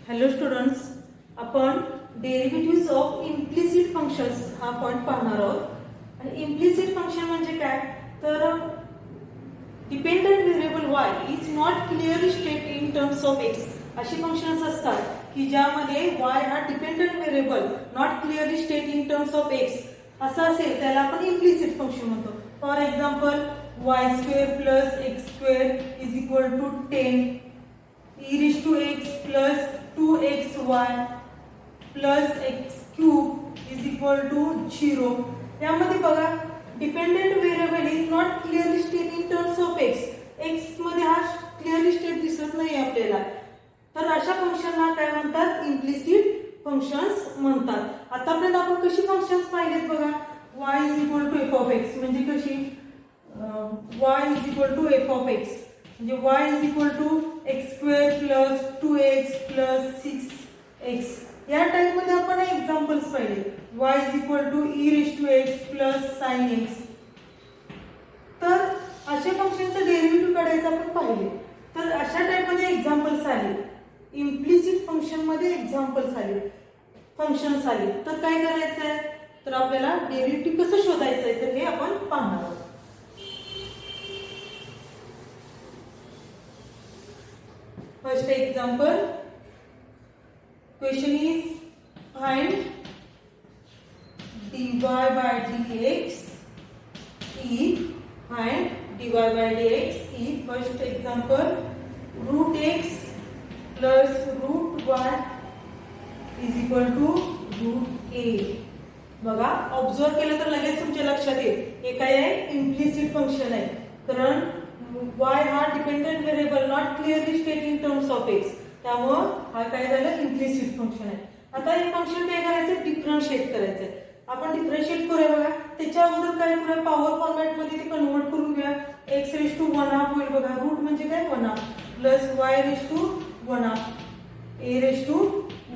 Hello students, आपण derivatives of implicit functions हा point पाहणार आहोत. आणि इम्प्लिसिट फंक्शन म्हणजे काय, तर dependent variable Y is not clearly state in terms of X. अशी फंक्शन्स असतात की ज्यामध्ये वाय हा dependent variable not clearly state in terms of X असं असेल त्याला आपण इम्प्लिसिट फंक्शन म्हणतो. For example, Y square plus X square is equal to 10 e raised to x plus 2xy plus x cube is equal to 0. यामध्ये बघा, dependent variable is not clearly state in terms of x. X मध्ये हा clearly state दिसत नाही आपल्याला, तर अशा फंक्शनला काय म्हणतात, इम्प्लिसिट फंक्शन्स म्हणतात. आतापर्यंत आपण कशी फंक्शन्स पाहिलेत बघा, y is equal to F of X म्हणजे कशी, y is equal to F of X म्हणजे y is equal to X square plus 2x plus 6x. या टाइप मध्ये आपण एक्झाम्पल्स पाहिले. y is equal to e raise to x plus sin x. तर अशा फंक्शनचं derivative काढायचं आपण पाहिले. तर अशा टाइप मध्ये एक्झाम्पल्स आले, इम्प्लिसिट फंक्शन मध्ये एक्झाम्पल्स आले, फंक्शन्स आले. तर काय करायचं आहे, तर आपल्याला डेरिव्हेटिव्ह कसं शोधायचं आहे तर हे आपण पाहणार आहोत. First example, question is find dy by dx e, find dy by dx e. First example, root x plus root y is equal to root a. बघा, ऑब्झर्व केलं तर लगेच तुमच्या लक्षात येईल हे काय आहे, इम्प्लिसिट फंक्शन आहे. कारण y हा dependent variable not clearly state in terms of x, त्यामुळं हा काय झालं, इम्प्लिसिट फंक्शन आहे. आता हे फंक्शन काय करायचं, डिफरन्शिएट करायचंय. आपण डिफरन्शिएट करूया बघा. त्याच्या अगोदर काय करूया, पॉवर फॉर्मॅट मध्ये ते कन्वर्ट करून घेऊया. x रेज टू 1/2 होईल बघा, रूट म्हणजे काय 1/2 plus y raise to 1/2 a raise to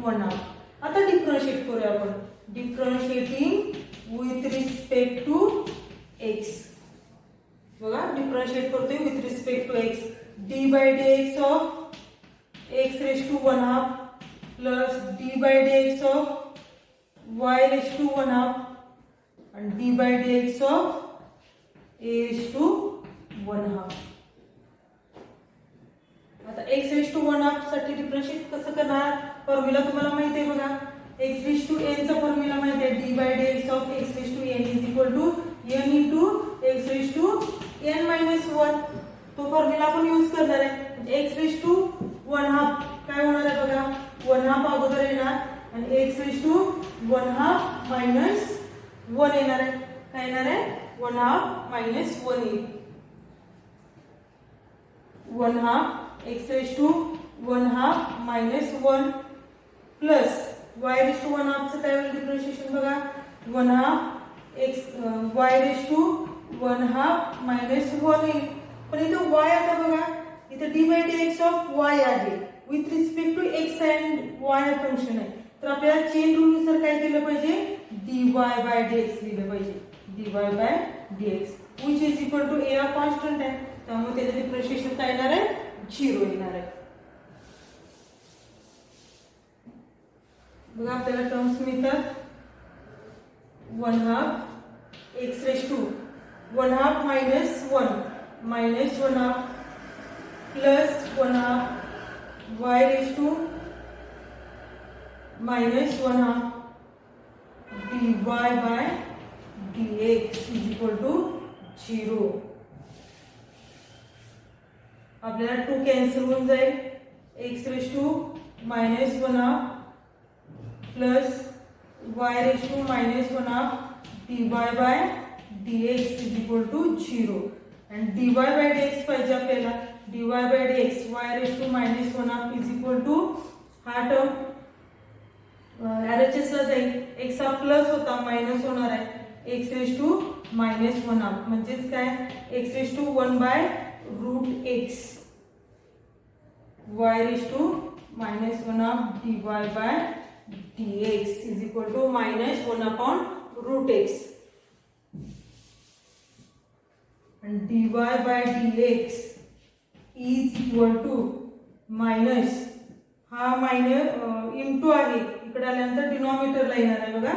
1/2. आता डिफरन्शिएट करूया आपण, differentiating with respect to x. बघा, डिफरन्शिएट करतोय with respect to x. D by dx of x raise to 1/2 plus D by dx of y raise to 1/2 आणि D by dx of a raise to 1/2. आता x raise to 1/2 साठी differentiate कसं करणार, formula तुम्हाला माहिती आहे बघा. x raise to n चा फॉर्म्युला माहिती आहे, D by dx of x raise to n is equal to n into x raise to n minus 1. तो फॉर्म्युला आपण यूज करणार आहे. x रेज टू 1/2 काय होणार आहे बघा, 1/2 अगोदर येणार आणि x रेज टू 1/2 मायनस 1 येणार आहे. काय येणार आहे, 1/2 मायनस 1 येईल. 1/2 x raise to 1/2 minus 1 plus y raise to 1/2 चं काय होईल डिफरन्शिएशन बघा, 1/2 x y raise to 1/2 minus 1 येईल. पण इथं y आता बघा, इथं D by dx of y आहे, with respect to x and y हे फंक्शन आहे. तर आपल्याला चेन रूल नुसार काय केलं पाहिजे, dy बाय dx लिहिलं पाहिजे. dy by dx which is equal to a हा कॉन्स्टंट आहे, त्यामुळे त्याचं डिफरन्शिएशन काय येणार आहे, 0 येणार आहे. बघा, आपल्याला टर्म्स मिळतात 1/2 x raise to 1/2 minus 1 minus 1/2 plus 1/2 y raise to minus 1/2 dy by dx is equal to 0. आपल्याला 2 कॅन्सल होऊन जाईल. x raise to minus 1/2 plus y raise to minus 1/2 dy by dx is equal to 0. आणि dy by dx पाहिजे आपल्याला, dy by dx y raise to minus 1/2 is equal to हा term RHS ला जाईल. x हा plus होता minus होणार आहे, x रेज टू मायनस 1/2 म्हणजेच काय, x raise to 1 by root x y raise to minus 1/2 dy by dx is equal to minus 1 upon root x. and dy by dx is equal to minus हा minus into आहे, इकडे आल्यानंतर डिनॉमिनेटरला येणार आहे बघा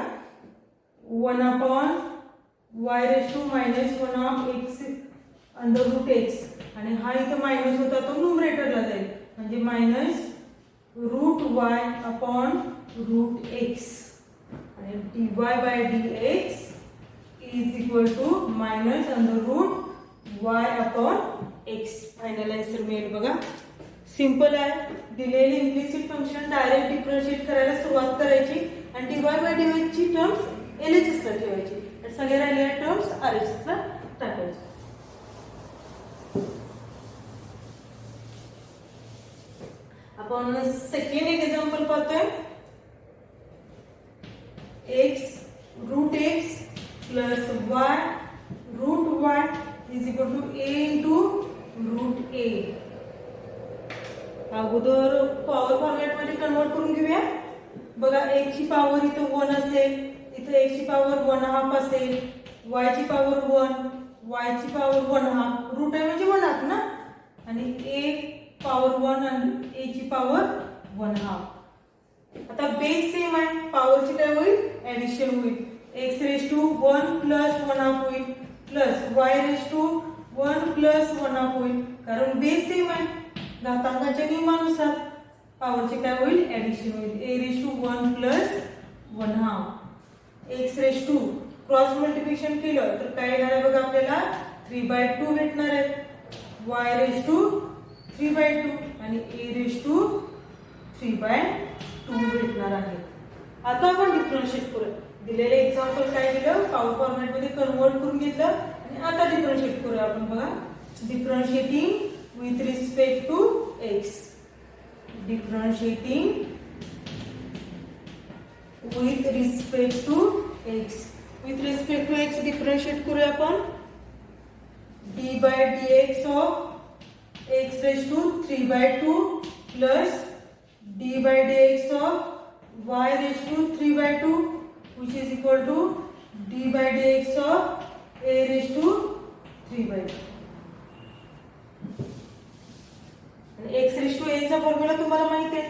1/y⁻1 under route x, आणि हा इथं मायनस होता तो न्यूमरेटरला जाईल, म्हणजे -√y/√x, आणि dy/dx is equal to -√y/x. Final answer मिळेल बघा. सिंपल आहे. दिलेले इम्प्लिसिट फंक्शन डायरेक्ट डिफरन्शिएट करायला सुरुवात करायची आणि dy/dx ची टर्म्स LHS ला ठेवायची, तर सगळे राहिलेल्या टर्म्स RHS ला टाकायचे. आपण सेकंड एक एक्झाम्पल पाहतोय. x√x plus y√y is equal to a into √a. अगोदर पॉवर फॉर्मॅट मध्ये कन्वर्ट करून घेऊया. बघा x ची पॉवर इथं 1 असेल, इथं x ची पॉवर 1/2 असेल, y ची पॉवर 1, y ची पॉवर 1/2, रूट आहे म्हणजे 1/2 ना, आणि a पॉवर 1 आणि a ची पॉवर 1/2. आता बेस सेम आहे, पॉवरची काय होईल, ऍडिशन होईल. x⁻1 प्लस 1/2 होईल, प्लस y⁻1 प्लस 1/2 होईल, कारण बेस सेम आहे. घातांकाच्या नियमानुसार पॉवरची काय होईल, ऍडिशन होईल. a⁻1 plus 1/2 x⁻2 cross multiplication केलं तर काय येणार आहे बघा, आपल्याला 3/2 भेटणार आहे, y⁻3/2 आणि a⁻3/2 भेटणार आहे. आता आपण डिफरन्शिएट करूया. दिलेले एक्झाम्पल काय दिलं, पॉवर फॉर्मॅट मध्ये कन्वर्ट करून घेतलं आणि आता डिफरन्शिएट करूया आपण. बघा, differentiating with respect to x, differentiating with respect to x. with respect to x differentiate करूया आपण. d/dx of x⁻3/2 plus d/dx of y⁻3/2 which is equal to d/dx of a⁻3/2. x⁻n चा formula तुम्हाला माहिती आहे,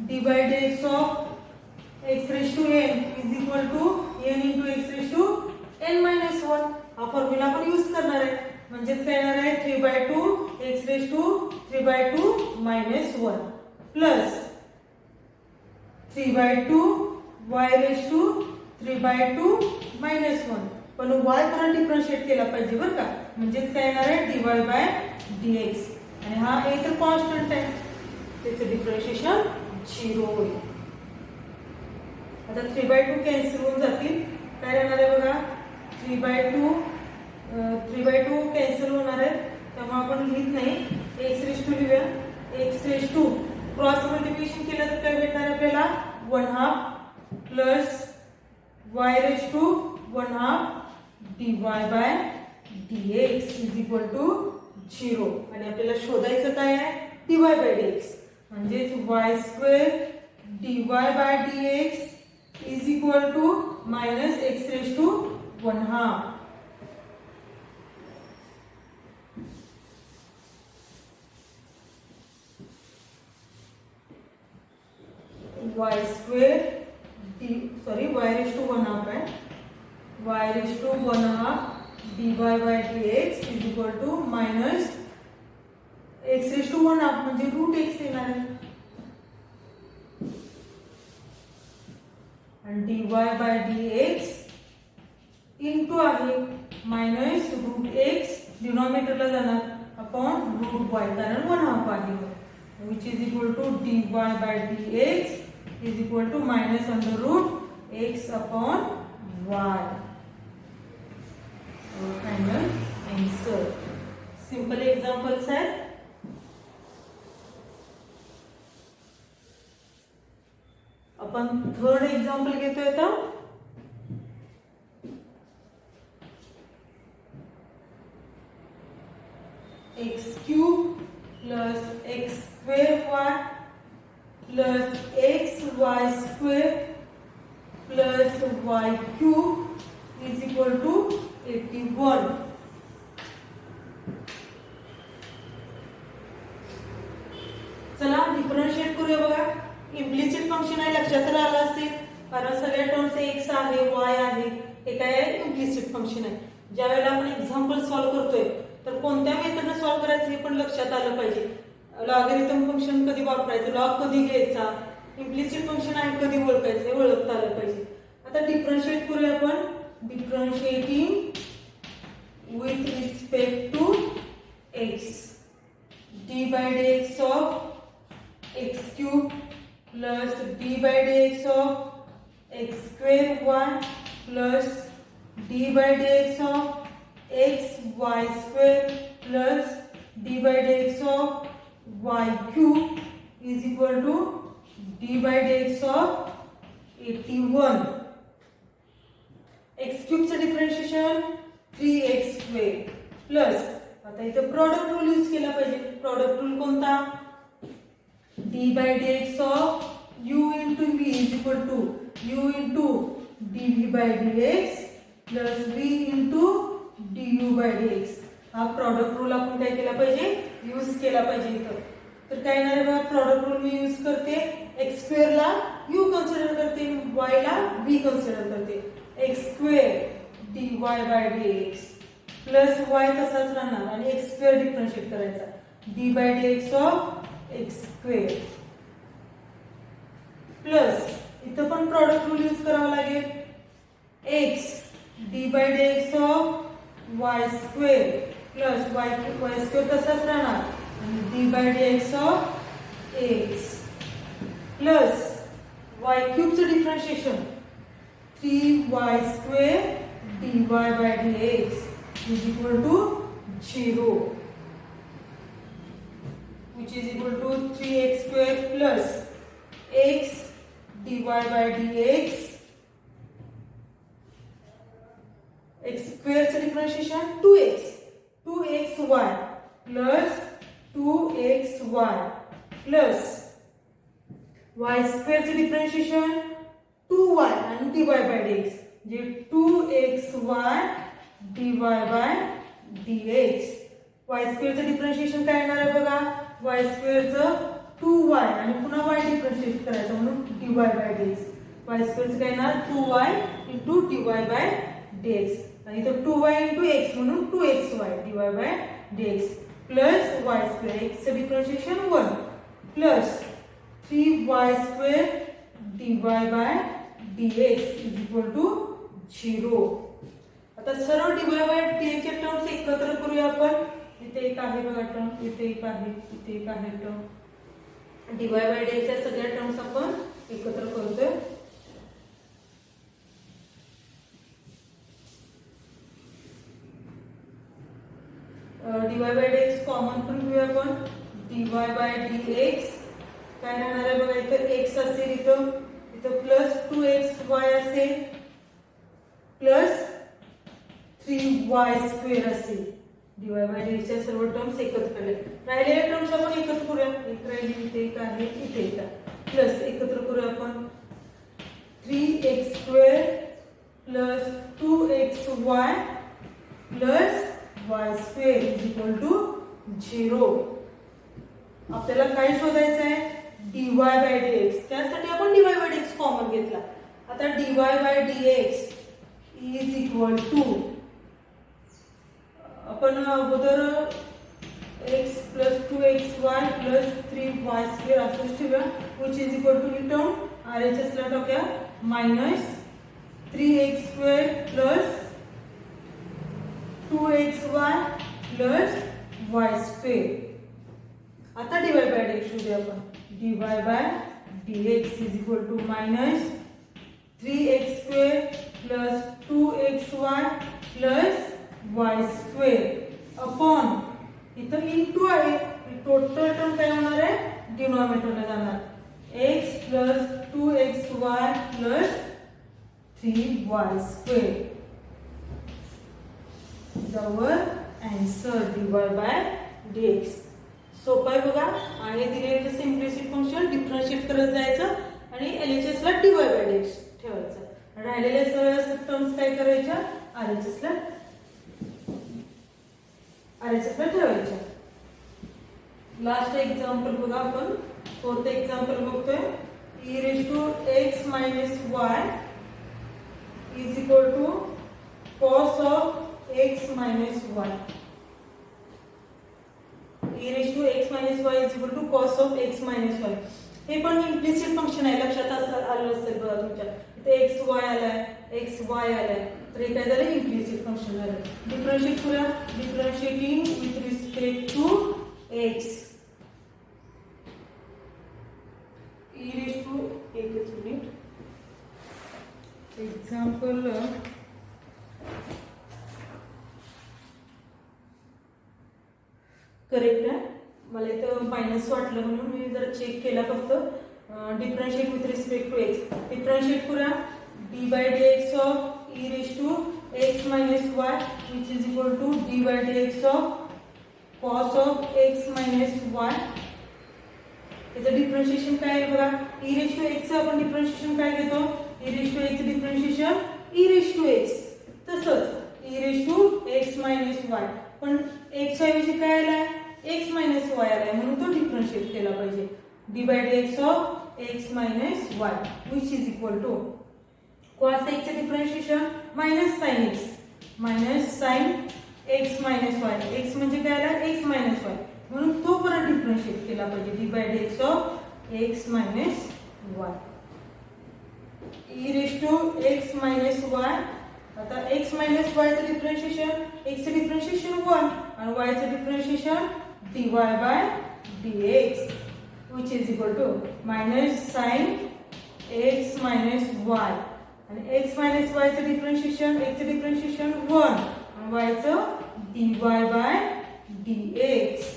d/dx of x⁻n is equal to n into x⁻n-1. हा formula आपण use करणार आहे, म्हणजे काय येणार आहे, 3/2 x⁻2 प्लस 3/2 y⁻3/2 पण y परत डिफरन्शिएट केला पाहिजे बरं का, म्हणजेच काय येणार आहे, dy/dx, आणि हा a तर कॉन्स्टंट आहे, त्याचं डिफरन्शिएशन 0 होईल. आता 3/2 कॅन्सल होऊन जातील, काय राहणार आहे बघा, 3/2 कॅन्सल होणार आहे, त्यामुळे आपण लिहित नाही, x⁻2 लिहूया. x⁻2 क्रॉस मल्टिप्लिकेशन केलं तर काय भेटणार आहे आपल्याला, 1/2 plus y⁻1/2 dy/dx is equal to 0. आणि आपल्याला शोधायचं काय आहे, dy/dx, म्हणजेच y² dy/dx is equal to -x⁻1/2. y² y⁻1/2 आहे, y⁻1/2 dy/dx is equal to -x⁻1/2 म्हणजे √x येणार आहे, आणि dy/dx इंटू आहे -√x डिनॉमिनेटरला जाणार अपॉन √y, कारण 1/2 आहे, which is equal to dy/dx is equal to -√x upon y. Final answer. Simple examples आहेत. आपण थर्ड एक्झाम्पल घेतोय आता. x³ plus x² plus xy² plus y³ is equal to 81. चला differentiate करूया बघा. इम्प्लिसिट फंक्शन आहे लक्षात आलं असेल, कारण सगळ्या टर्म्स एक्स आहे, वाय आहे, हे काय आहे इम्प्लिसिट फंक्शन आहे. ज्या वेळेला आपण एक्झाम्पल सॉल्व्ह करतोय तर कोणत्या मेथडने सॉल्व्ह करायचं हे पण लक्षात आलं पाहिजे. लॉगॅरिथम फंक्शन कधी वापरायचं, लॉग कधी घ्यायचा, इम्प्लिसिट फंक्शन आहे कधी ओळखायचं हे ओळखता आलं पाहिजे. आता डिफरन्शिएट करूया आपण. Differentiating with respect to x, d by dx of x cube plus d by dx of x square y plus d by dx of x y square plus d by dx of y cube is equal to d by dx of 81. x cube चं differentiation 3x square plus, आता इथे product rule use केला पाहिजे. Product rule कोणता? d by dx of u into v is equal to u into dv by dx plus v into du by dx. हा product rule आपण काय केला पाहिजे, यूज केला पाहिजे इथं. तर काय येणार आहे बघा, प्रॉडक्ट रूल मी यूज करते. x स्क्वेअर ला u कन्सिडर करते, y ला v कन्सिडर करते. x square dy by dx plus y तसाच राहणार आणि x स्क्वेअर डिफरन्शिएट करायचा. d by dx of x square plus इथं पण प्रॉडक्ट रूल यूज करावा लागेल. x d by dx of y square plus y square तसाच राहणार आणि d by dx of x plus y cube चं differentiation 3y square dy by dx is equal to 0, which is equal to 3x square plus x dy by dx. x square चं differentiation 2x y plus 2xy plus y square चं differentiation 2y आणि dy by dx जे 2xy dy by dx. y square चं differentiation काय येणार आहे बघा, y square चं 2y आणि पुन्हा y डिफरन्शिएट करायचं म्हणून dy by dx. y square चं काय येणार 2y into dy by dx आणि इथं 2y into x म्हणून 2xy dy by dx plus y square x चं differentiation 1 plus 3y square dy by dx is equal to 0. आता सरळ dy by dx च्या टर्म्स एकत्र करूया आपण. इथे एक आहे बघा टर्म, इथे एक आहे, इथे एक आहे टर्म. dy by dx च्या सगळ्या टर्म्स आपण एकत्र करतोय. dy by dx कॉमन पण घेऊया आपण. dy by dx काय राहणार आहे बघा, इथं x असेल, इथं प्लस 2xy असेल प्लस 3y स्क्वेअर असेल. dy by dx च्या सर्व टर्म्स एकत्र केले. राहिलेल्या टर्म्स आपण एकत्र करूया. एक राहिली, इथे एक आहे, इथे एक आहे, प्लस एकत्र करूया आपण. 3x square plus 2xy plus y square is equal to 0. आपल्याला काय शोधायचं आहे, dy by dx. त्यासाठी आपण dy by dx कॉमन घेतला. आता dy by dx is equal to, आपण अगोदर x plus 2xy plus 3y square असंच ठेवूया, which is equal to he term RHS ला टाकूया minus 3x square plus 2xy plus y square. आता dy by dx शोधूया आपण. dy by dx is equal to minus 3x square plus 2xy plus y square upon, इथं into आहे, total term काय होणार आहे, डिनॉमिनेटरला जाणार. x plus 2xy plus 3y square. our answer dy by dx. सोपं आहे बघा. आणि दिलेलं सिम्प्लिसिट फंक्शन डिफरन्शिएट करत जायचं आणि LHS ला dy by dx ठेवायचं. राहिलेल्या सगळ्या टर्म्स काय करायच्या, RHS ला ठेवायच्या. लास्ट एक्झाम्पल बघा आपण, फोर्थ एक्झाम्पल बघतोय. e raised to x minus y is equal to cos of x minus y. e raised to x minus y is equal to cos of x minus y. हे पण implicit function आहे, लक्षात आलं असेल बघा तुमच्या. इथे एक्स वाय आलाय, एक्स वाय आलाय, तर हे काय झालं, इम्प्लिसिट फंक्शन झालं. डिफरन्शिएट करूया. Differentiating with respect to X. e raised to एकच मिनिट. एक्झाम्पल करेक्ट आहे. मला इथं मायनस वाटलं म्हणून मी जरा चेक केला फक्त. Differentiate with respect to x. Differentiate करूया. D by D x of e raise to x minus y which is equal to d by D x of cos of x minus y. याचं differentiation काय आहे बघा. E raise to एक्सचं आपण differentiation काय घेतो. E raise to एक्सचं differentiation e raise to x. तसंच e raise to x minus y, पण एक्सच्या ऐवजी काय आलाय, एक्स मायनस वाय आलाय, म्हणून तो डिफरन्शिएट केला पाहिजे. D by D x of x minus y which is equal to cos एक्सचं differentiation minus sine x, minus sine x minus y. X म्हणजे काय आला, एक्स मायनस वाय, म्हणून तो परत डिफरन्शिएट केला पाहिजे. D by D x of x minus Y. E raise to x minus Y. आता एक्स मायनस वायचं डिफरन्शिएशन, एक्सचं डिफरन्शिएशन 1 आणि वायचं differentiation dy by dx which is equal to minus sin x minus y. आणि x minus y चं differentiation, x चं differentiation 1 आणि y चं dy by dx.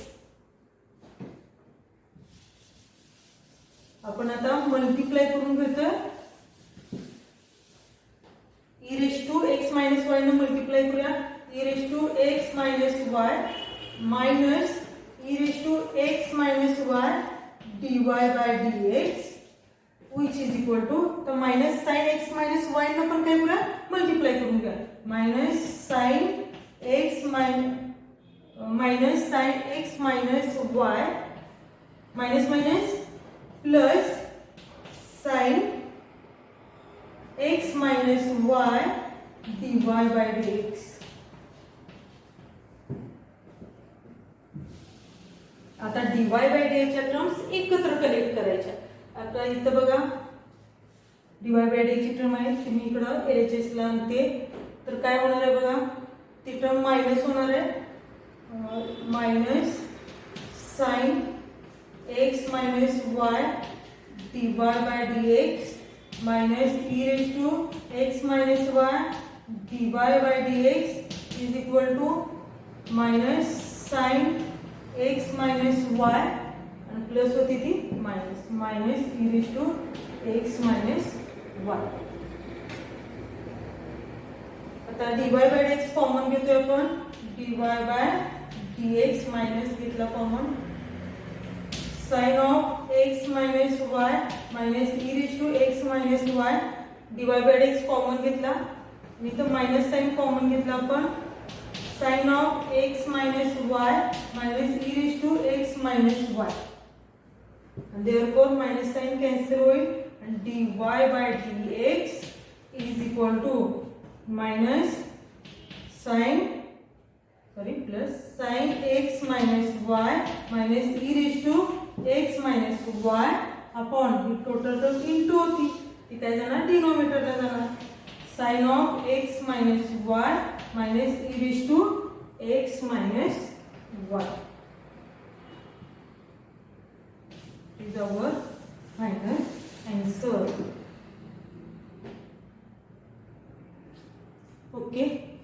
आपण आता मल्टिप्लाय करून घेतोय. e raised to x minus y ने मल्टिप्लाय करूया. e raised to x minus y minus e raised to x minus y dy by dx which is equal to, तर minus sine x minus y ने पण काय करूया, multiply करून घ्या. Minus sine x minus sine x minus y minus minus plus sine x minus y dy by dx. आता dy by dx च्या terms एकत्र कलेक्ट करायच्या. आता इथं बघा dy बाय dx ची टर्म आहे, ती मी इकडं LHS ला आणते. तर काय होणार आहे बघा, ती टर्म मायनस होणार आहे. Minus sine x minus y dy by dx minus e raise to x minus y dy by dx is equal to minus sine x minus y आणि प्लस होती ती minus, minus e raise to x minus y. आता dy by dx common घेतोय आपण. dy by dx minus घेतला common. Sine of x minus y minus e raise to x minus y dy by dx common घेतला. इथं minus sine common घेतला आपण. Sine of x minus y minus e raise to x minus y. therefore minus sine cancel होईल आणि dy by dx is equal to minus sine plus sine x minus y minus e raise to x minus y upon ही total term into होती, ती काय जाणार, डिनोमिनेटरला जाणार. Sine of x minus y minus e raise to x minus y is our final answer. Okay.